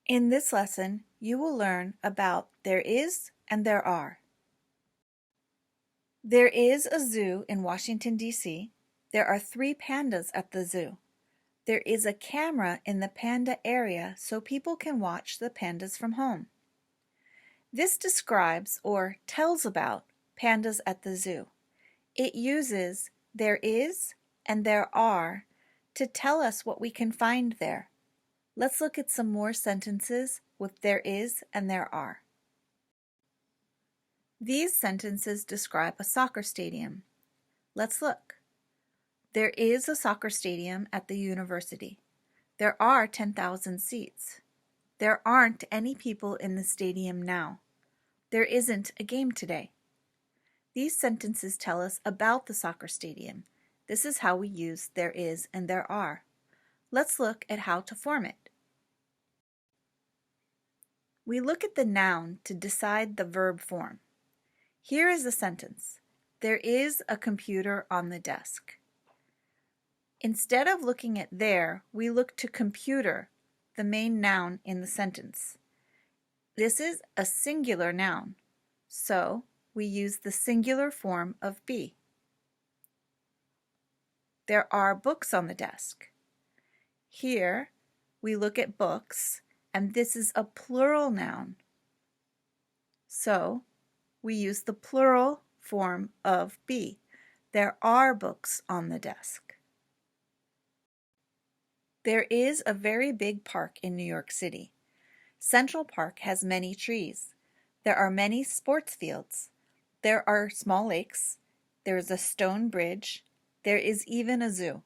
In this lesson, you will learn about there is and there are. There is a zoo in Washington, D.C. There are 3 pandas at the zoo. There is a camera in the panda area so people can watch the pandas from home. This describes or tells about pandas at the zoo. It uses there is and there are to tell us what we can find there. Let's look at some more sentences with there is and there are. These sentences describe a soccer stadium. Let's look. There is a soccer stadium at the university. There are 10,000 seats. There aren't any people in the stadium now. There isn't a game today. These sentences tell us about the soccer stadium. This is how we use there is and there are. Let's look at how to form it. We look at the noun to decide the verb form. Here is a sentence. There is a computer on the desk. Instead of looking at there, we look to computer, the main noun in the sentence. This is a singular noun, so we use the singular form of be. There are books on the desk. Here, we look at books, and this is a plural noun. So, we use the plural form of be. There are books on the desk. There is a very big park in New York City. Central Park has many trees. There are many sports fields. There are small lakes. There is a stone bridge. There is even a zoo.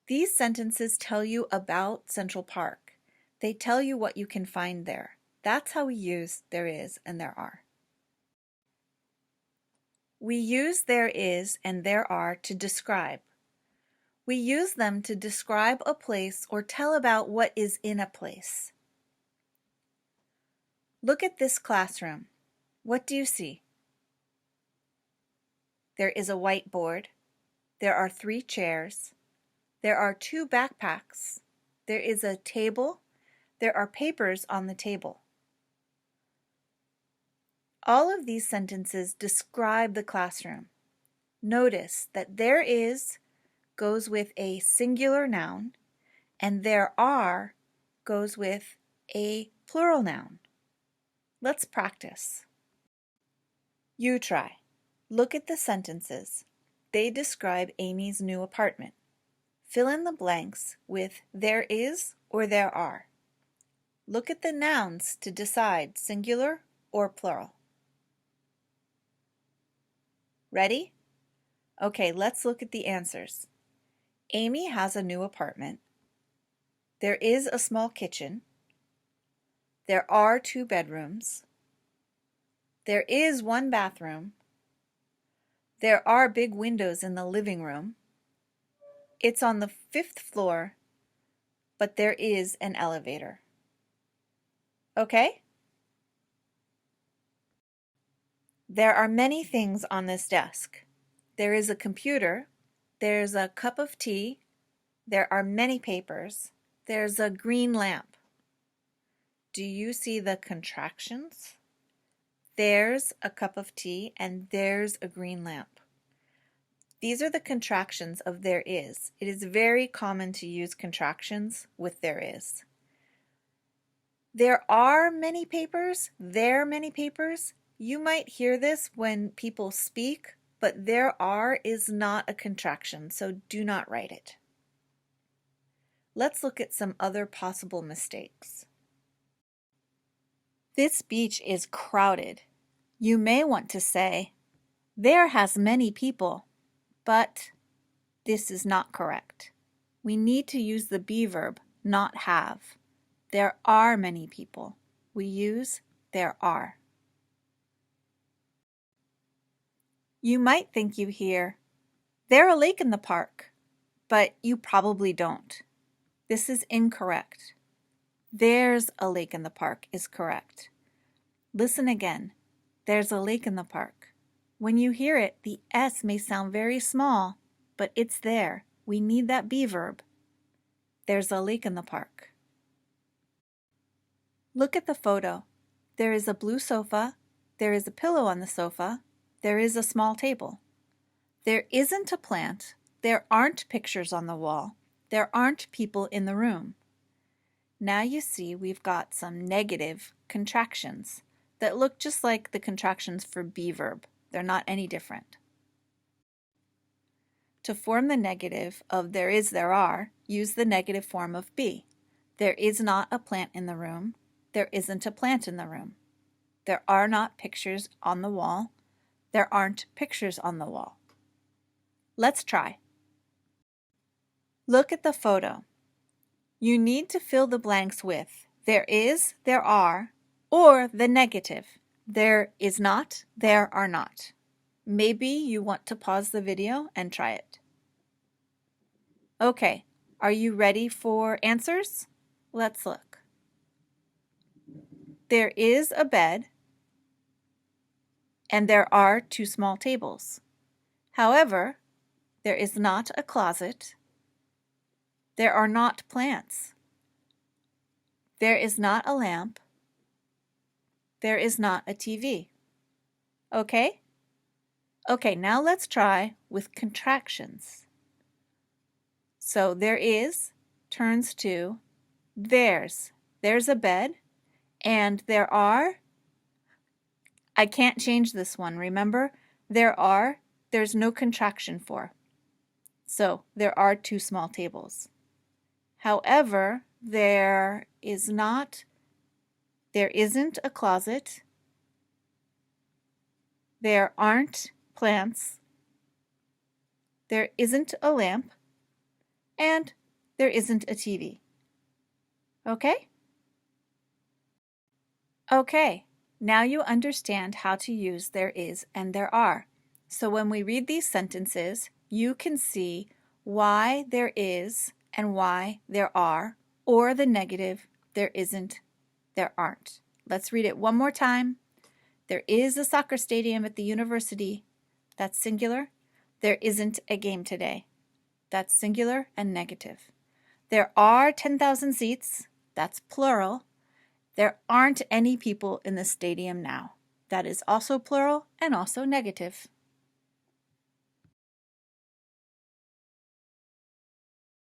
These sentences tell you about Central Park. They tell you what you can find there. That's how we use there is and there are. We use there is and there are to describe. We use them to describe a place or tell about what is in a place. Look at this classroom. What do you see? There is a whiteboard. There are 3 chairs. There are 2 backpacks. There is a table. There are papers on the table. All of these sentences describe the classroom. Notice that there is goes with a singular noun, and there are goes with a plural noun. Let's practice. You try. Look at the sentences. They describe Amy's new apartment. Fill in the blanks with there is or there are. Look at the nouns to decide singular or plural. Ready? Okay, let's look at the answers. Amy has a new apartment. There is a small kitchen. There are 2 bedrooms. There is 1 bathroom. There are big windows in the living room. It's on the 5th floor, but there is an elevator. Okay? There are many things on this desk. There is a computer. There's a cup of tea. There are many papers. There's a green lamp. Do you see the contractions? There's a cup of tea and there's a green lamp. These are the contractions of there is. It is very common to use contractions with there is. There are many papers. There are many papers. You might hear this when people speak, but there are is not a contraction, so do not write it. Let's look at some other possible mistakes. This beach is crowded. You may want to say, there has many people, but this is not correct. We need to use the be verb, not have. There are many people. We use there are. You might think you hear, there's a lake in the park, but you probably don't. This is incorrect. There's a lake in the park is correct. Listen again. There's a lake in the park. When you hear it, the S may sound very small, but it's there. We need that be verb. There's a lake in the park. Look at the photo. There is a blue sofa, there is a pillow on the sofa, there is a small table. There isn't a plant, there aren't pictures on the wall, there aren't people in the room. Now you see we've got some negative contractions that look just like the contractions for be verb. They're not any different. To form the negative of there is, there are, use the negative form of be. There is not a plant in the room. There isn't a plant in the room. There are not pictures on the wall. There aren't pictures on the wall. Let's try. Look at the photo. You need to fill the blanks with there is, there are, or the negative. There is not, there are not. Maybe you want to pause the video and try it. Okay, are you ready for answers? Let's look. There is a bed, and there are 2 small tables. However, there is not a closet. There are not plants. There is not a lamp. There is not a TV. Okay? Okay, now let's try with contractions. So there is turns to there's. There's a bed, and there are, I can't change this one, remember? There's no contraction for. So there are 2 small tables. However, there isn't a closet. There aren't plants. There isn't a lamp. And there isn't a TV. Okay? Okay, now you understand how to use there is and there are. So when we read these sentences, you can see why there is and why there are, or the negative, there isn't, there aren't. Let's read it one more time. There is a soccer stadium at the university. That's singular. There isn't a game today. That's singular and negative. There are 10,000 seats. That's plural. There aren't any people in the stadium now. That is also plural and also negative.